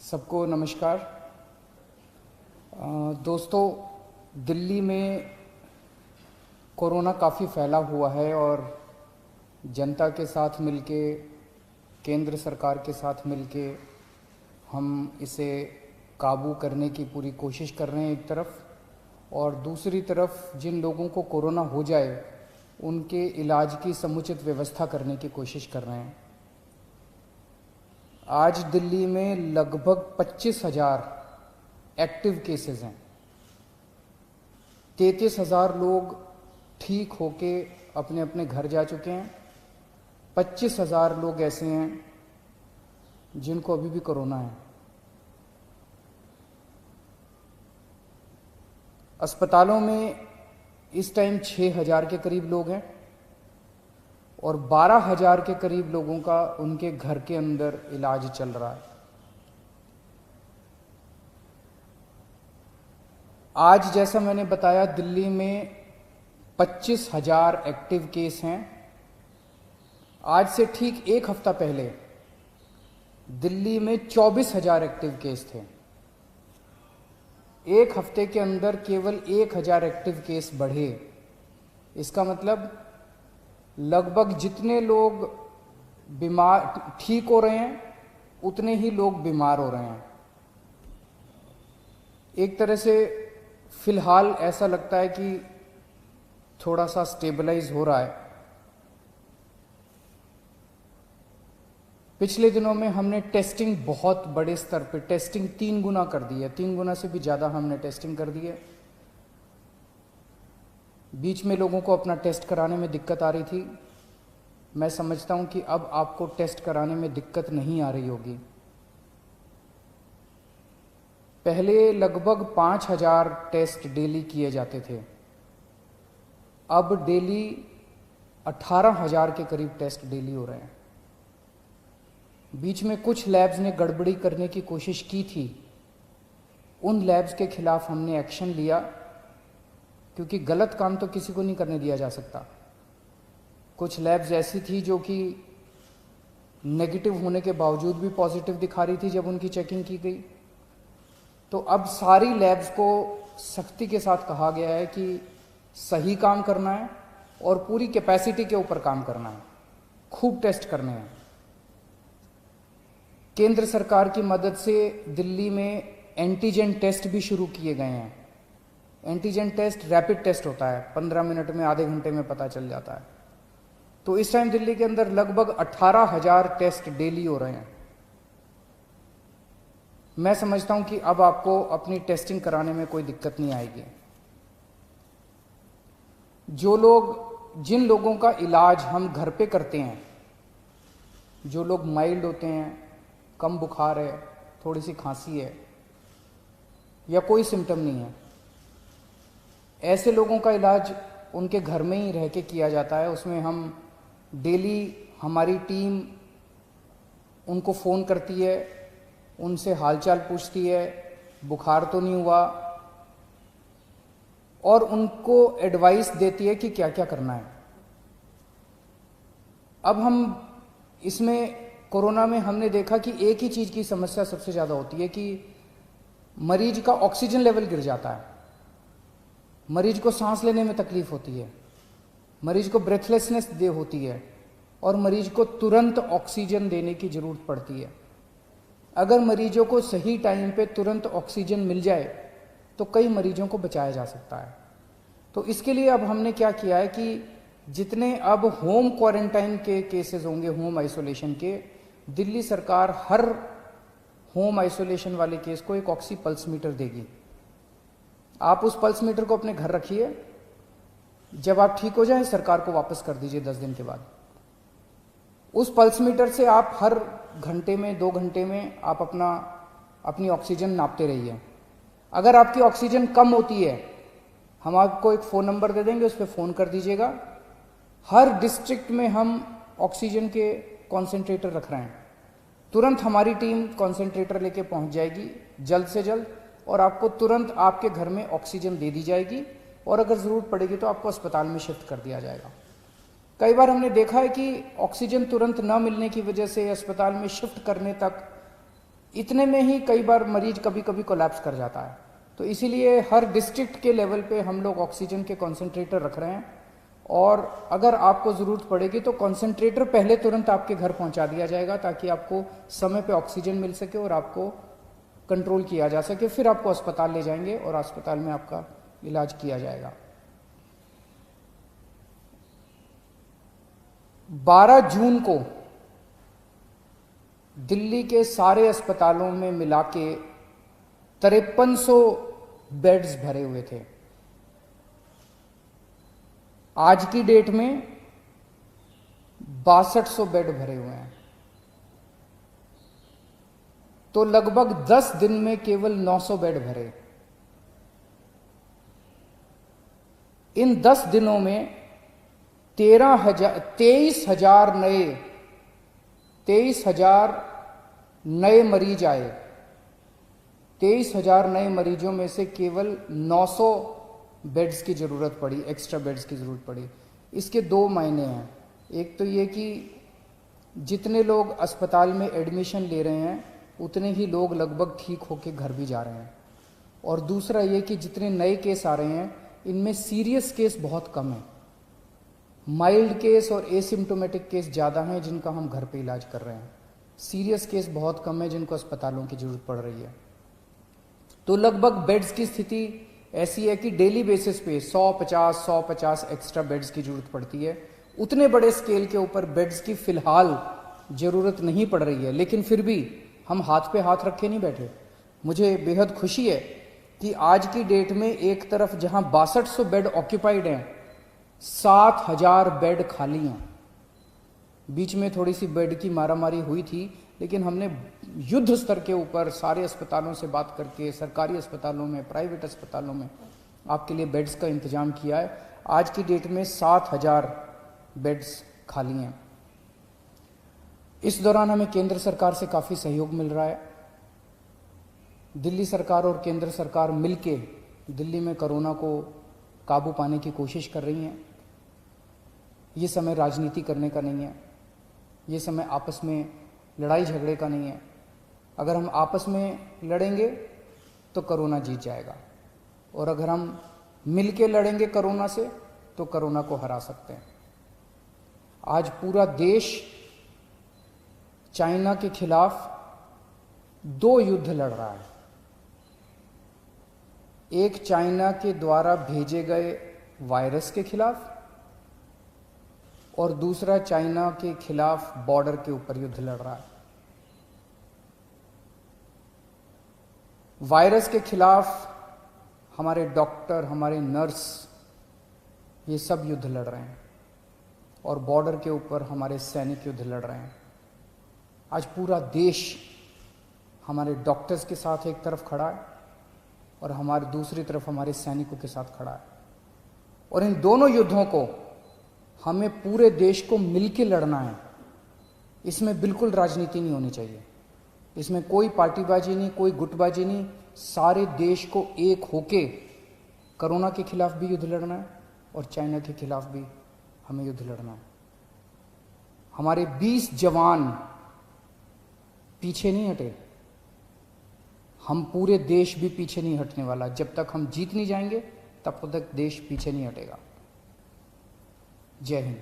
सबको नमस्कार। दोस्तों, दिल्ली में कोरोना काफ़ी फैला हुआ है और जनता के साथ मिलके, केंद्र सरकार के साथ मिलके हम इसे काबू करने की पूरी कोशिश कर रहे हैं एक तरफ, और दूसरी तरफ जिन लोगों को कोरोना हो जाए उनके इलाज की समुचित व्यवस्था करने की कोशिश कर रहे हैं। आज दिल्ली में लगभग 25,000 एक्टिव केसेस हैं। 33,000 लोग ठीक होके अपने अपने घर जा चुके हैं। 25,000 लोग ऐसे हैं जिनको अभी भी कोरोना है। अस्पतालों में इस टाइम 6,000 के करीब लोग हैं और 12,000 के करीब लोगों का उनके घर के अंदर इलाज चल रहा है। आज जैसा मैंने बताया, दिल्ली में 25,000 एक्टिव केस हैं। आज से ठीक एक हफ्ता पहले दिल्ली में 24,000 एक्टिव केस थे। एक हफ्ते के अंदर केवल 1,000 एक्टिव केस बढ़े। इसका मतलब लगभग जितने लोग बीमार ठीक हो रहे हैं उतने ही लोग बीमार हो रहे हैं। एक तरह से फिलहाल ऐसा लगता है कि थोड़ा सा स्टेबलाइज हो रहा है। पिछले दिनों में हमने टेस्टिंग बहुत बड़े स्तर पे टेस्टिंग 3 गुना कर दी है। 3 गुना से भी ज़्यादा हमने टेस्टिंग कर दी है। बीच में लोगों को अपना टेस्ट कराने में दिक्कत आ रही थी। मैं समझता हूं कि अब आपको टेस्ट कराने में दिक्कत नहीं आ रही होगी। पहले लगभग 5,000 टेस्ट डेली किए जाते थे, अब डेली 18,000 के करीब टेस्ट डेली हो रहे हैं। बीच में कुछ लैब्स ने गड़बड़ी करने की कोशिश की थी। उन लैब्स के खिलाफ हमने एक्शन लिया, क्योंकि गलत काम तो किसी को नहीं करने दिया जा सकता। कुछ लैब्स ऐसी थी जो कि नेगेटिव होने के बावजूद भी पॉजिटिव दिखा रही थी जब उनकी चेकिंग की गई। तो अब सारी लैब्स को सख्ती के साथ कहा गया है कि सही काम करना है और पूरी कैपेसिटी के ऊपर काम करना है, खूब टेस्ट करने हैं। केंद्र सरकार की मदद से दिल्ली में एंटीजन टेस्ट भी शुरू किए गए हैं। एंटीजन टेस्ट रैपिड टेस्ट होता है, 15 मिनट में, आधे घंटे में पता चल जाता है। तो इस टाइम दिल्ली के अंदर लगभग 18,000 टेस्ट डेली हो रहे हैं। मैं समझता हूं कि अब आपको अपनी टेस्टिंग कराने में कोई दिक्कत नहीं आएगी। जिन लोगों का इलाज हम घर पे करते हैं, जो लोग माइल्ड होते हैं, कम बुखार है, थोड़ी सी खांसी है या कोई सिम्टम नहीं है, ऐसे लोगों का इलाज उनके घर में ही रह के किया जाता है। उसमें हम डेली, हमारी टीम उनको फ़ोन करती है, उनसे हालचाल पूछती है, बुखार तो नहीं हुआ, और उनको एडवाइस देती है कि क्या क्या करना है। अब हम इसमें कोरोना में हमने देखा कि एक ही चीज़ की समस्या सबसे ज़्यादा होती है कि मरीज का ऑक्सीजन लेवल गिर जाता है। मरीज को सांस लेने में तकलीफ होती है, मरीज को ब्रेथलेसनेस होती है और मरीज को तुरंत ऑक्सीजन देने की ज़रूरत पड़ती है। अगर मरीजों को सही टाइम पे तुरंत ऑक्सीजन मिल जाए तो कई मरीजों को बचाया जा सकता है। तो इसके लिए अब हमने क्या किया है कि जितने अब होम क्वारंटाइन के केसेस होंगे, होम आइसोलेशन के, दिल्ली सरकार हर होम आइसोलेशन वाले केस को एक ऑक्सी पल्स मीटर देगी। आप उस पल्स मीटर को अपने घर रखिए, जब आप ठीक हो जाएं सरकार को वापस कर दीजिए 10 दिन के बाद। उस पल्स मीटर से आप हर घंटे में, 2 घंटे में आप अपनी ऑक्सीजन नापते रहिए। अगर आपकी ऑक्सीजन कम होती है, हम आपको एक फ़ोन नंबर दे देंगे, उस पर फ़ोन कर दीजिएगा। हर डिस्ट्रिक्ट में हम ऑक्सीजन के कॉन्सेंट्रेटर रख रहे हैं। तुरंत हमारी टीम कॉन्सेंट्रेटर लेके पहुंच जाएगी जल्द से जल्द, और आपको तुरंत आपके घर में ऑक्सीजन दे दी जाएगी, और अगर ज़रूरत पड़ेगी तो आपको अस्पताल में शिफ्ट कर दिया जाएगा। कई बार हमने देखा है कि ऑक्सीजन तुरंत न मिलने की वजह से अस्पताल में शिफ्ट करने तक इतने में ही कई बार मरीज कभी कभी कोलैप्स कर जाता है। तो इसीलिए हर डिस्ट्रिक्ट के लेवल पे हम लोग ऑक्सीजन के कॉन्सेंट्रेटर रख रहे हैं, और अगर आपको ज़रूरत पड़ेगी तो कॉन्सेंट्रेटर पहले तुरंत आपके घर पहुंचा दिया जाएगा, ताकि आपको समय पे ऑक्सीजन मिल सके और आपको कंट्रोल किया जा सके। फिर आपको अस्पताल ले जाएंगे और अस्पताल में आपका इलाज किया जाएगा। 12 जून को दिल्ली के सारे अस्पतालों में मिला के 5300 बेड्स भरे हुए थे। आज की डेट में 6200 बेड भरे हुए हैं। तो लगभग 10 दिन में केवल 900 बेड भरे। इन 10 दिनों में 23,000 नए मरीज आए। 23,000 नए मरीजों में से केवल 900 बेड्स की ज़रूरत पड़ी, एक्स्ट्रा बेड्स की ज़रूरत पड़ी। इसके दो मायने हैं। एक तो ये कि जितने लोग अस्पताल में एडमिशन ले रहे हैं उतने ही लोग लगभग ठीक होकर घर भी जा रहे हैं, और दूसरा ये कि जितने नए केस आ रहे हैं इनमें सीरियस केस बहुत कम है। माइल्ड केस और एसिम्टोमेटिक केस ज़्यादा हैं जिनका हम घर पे इलाज कर रहे हैं। सीरियस केस बहुत कम है जिनको अस्पतालों की ज़रूरत पड़ रही है। तो लगभग बेड्स की स्थिति ऐसी है कि डेली बेसिस पे 150 एक्स्ट्रा बेड्स की जरूरत पड़ती है। उतने बड़े स्केल के ऊपर बेड्स की फिलहाल ज़रूरत नहीं पड़ रही है, लेकिन फिर भी हम हाथ पे हाथ रखे नहीं बैठे। मुझे बेहद खुशी है कि आज की डेट में एक तरफ जहां 6200 बेड ऑक्यूपाइड हैं, 7000 बेड खाली हैं। बीच में थोड़ी सी बेड की मारामारी हुई थी, लेकिन हमने युद्ध स्तर के ऊपर सारे अस्पतालों से बात करके सरकारी अस्पतालों में, प्राइवेट अस्पतालों में आपके लिए बेड्स का इंतजाम किया है। आज की डेट में 7000 बेड्स खाली हैं। इस दौरान हमें केंद्र सरकार से काफ़ी सहयोग मिल रहा है। दिल्ली सरकार और केंद्र सरकार मिलके दिल्ली में कोरोना को काबू पाने की कोशिश कर रही हैं। ये समय राजनीति करने का नहीं है, ये समय आपस में लड़ाई झगड़े का नहीं है। अगर हम आपस में लड़ेंगे तो कोरोना जीत जाएगा, और अगर हम मिल के लड़ेंगे कोरोना से तो कोरोना को हरा सकते हैं। आज पूरा देश चाइना के खिलाफ 2 युद्ध लड़ रहा है। एक चाइना के द्वारा भेजे गए वायरस के खिलाफ, और दूसरा चाइना के खिलाफ बॉर्डर के ऊपर युद्ध लड़ रहा है। वायरस के खिलाफ हमारे डॉक्टर, हमारे नर्स, ये सब युद्ध लड़ रहे हैं, और बॉर्डर के ऊपर हमारे सैनिक युद्ध लड़ रहे हैं। आज पूरा देश हमारे डॉक्टर्स के साथ एक तरफ खड़ा है और हमारे दूसरी तरफ हमारे सैनिकों के साथ खड़ा है, और इन दोनों युद्धों को हमें पूरे देश को मिलकर लड़ना है। इसमें बिल्कुल राजनीति नहीं होनी चाहिए, इसमें कोई पार्टीबाजी नहीं, कोई गुटबाजी नहीं। सारे देश को एक होके कोरोना के खिलाफ भी युद्ध लड़ना है और चाइना के खिलाफ भी हमें युद्ध लड़ना है। हमारे 20 जवान पीछे नहीं हटे, हम पूरे देश भी पीछे नहीं हटने वाला। जब तक हम जीत नहीं जाएंगे तब तक देश पीछे नहीं हटेगा। जय हिंद।